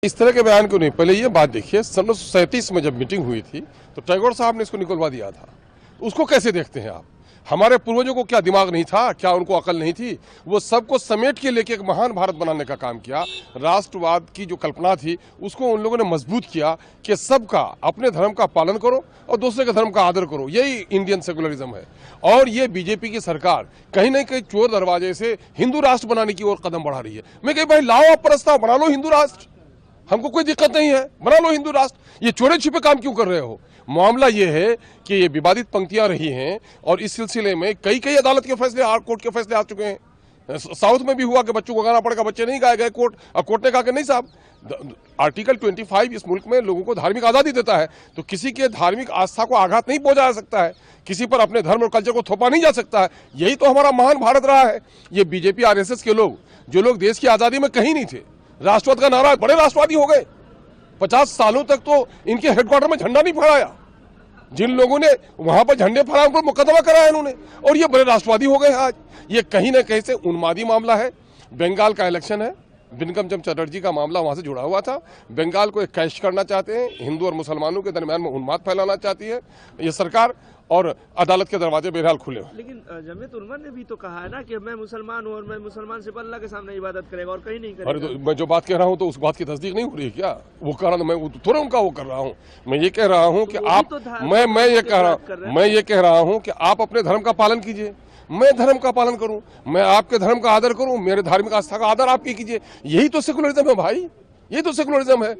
इस तरह के बयान क्यों नहीं। पहले ये बात देखिए, सन 1937 में जब मीटिंग हुई थी तो टैगोर साहब ने इसको निकलवा दिया था। उसको कैसे देखते हैं आप? हमारे पूर्वजों को क्या दिमाग नहीं था? क्या उनको अकल नहीं थी? वो सबको समेट के लेके एक महान भारत बनाने का काम किया। राष्ट्रवाद की जो कल्पना थी उसको उन लोगों ने मजबूत किया कि सबका अपने धर्म का पालन करो और दूसरे के धर्म का आदर करो। यही इंडियन सेकुलरिज्म है। और ये बीजेपी की सरकार कहीं ना कहीं चोर दरवाजे से हिंदू राष्ट्र बनाने की ओर कदम बढ़ा रही है। मैं कहीं भाई लाओ, आप प्रस्ताव बना लो हिंदू राष्ट्र, हमको कोई दिक्कत नहीं है, बना लो हिंदू राष्ट्र। ये चोरे छिपे काम क्यों कर रहे हो? मामला ये है कि ये विवादित पंक्तियां रही हैं और इस सिलसिले में कई अदालत के फैसले, हाई कोर्ट के फैसले आ चुके हैं। साउथ में भी हुआ कि बच्चों को गाना पड़ेगा, बच्चे नहीं गाए गए कोर्ट, और कोर्ट ने कहा कि नहीं साहब, आर्टिकल 25 इस मुल्क में लोगों को धार्मिक आजादी देता है, तो किसी के धार्मिक आस्था को आघात नहीं पहुंचा जा सकता है, किसी पर अपने धर्म और कल्चर को थोपा नहीं जा सकता है। यही तो हमारा महान भारत रहा है। ये बीजेपी आरएसएस के लोग, जो लोग देश की आजादी में कहीं नहीं थे, राष्ट्रवाद का नारा, बड़े राष्ट्रवादी हो गए। 50 सालों तक तो इनके हेडक्वार्टर में झंडा नहीं फहराया। जिन लोगों ने वहां पर झंडे फहराए उनको मुकदमा कराया इन्होंने, और ये बड़े राष्ट्रवादी हो गए आज। ये कहीं ना कहीं से उन्मादी मामला है। बंगाल का इलेक्शन है, बिनकम चटर्जी का मामला वहां से जुड़ा हुआ था। बंगाल को एक कैश करना चाहते हैं, हिंदू और मुसलमानों के दरमियान में उन्माद फैलाना चाहती है ये सरकार, और अदालत के दरवाजे बहरहाल खुले हैं। लेकिन जमीयत उलमा ने भी तो कहा है ना कि मैं मुसलमान हूँ और मैं मुसलमान से अल्लाह के सामने इबादत करेगा और कहीं नहीं करेगा। अरे तो मैं जो बात कह रहा हूँ तो उस बात की तस्दीक नहीं हो रही है क्या? वो कह रहा हूँ, मैं थोड़ा उनका वो कर रहा हूँ। मैं ये कह रहा हूँ कि आप, मैं ये कह रहा हूँ कि आप अपने धर्म का पालन कीजिए, मैं धर्म का पालन करूं, मैं आपके धर्म का आदर करूं, मेरे धार्मिक आस्था का आदर आप कीजिए। यही तो सेकुलरिज्म है भाई, ये तो सेकुलरिज्म है।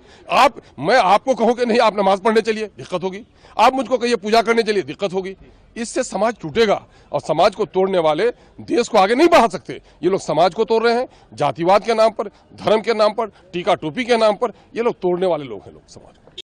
मैं आपको कहूं कि नहीं आप नमाज पढ़ने चलिए, दिक्कत होगी। आप मुझको कहिए पूजा करने चलिए, दिक्कत होगी। इससे समाज टूटेगा, और समाज को तोड़ने वाले देश को आगे नहीं बढ़ा सकते। ये लोग समाज को तोड़ रहे हैं, जातिवाद के नाम पर, धर्म के नाम पर, टीका टोपी के नाम पर। ये लोग तोड़ने वाले लोग हैं, लोग समाज।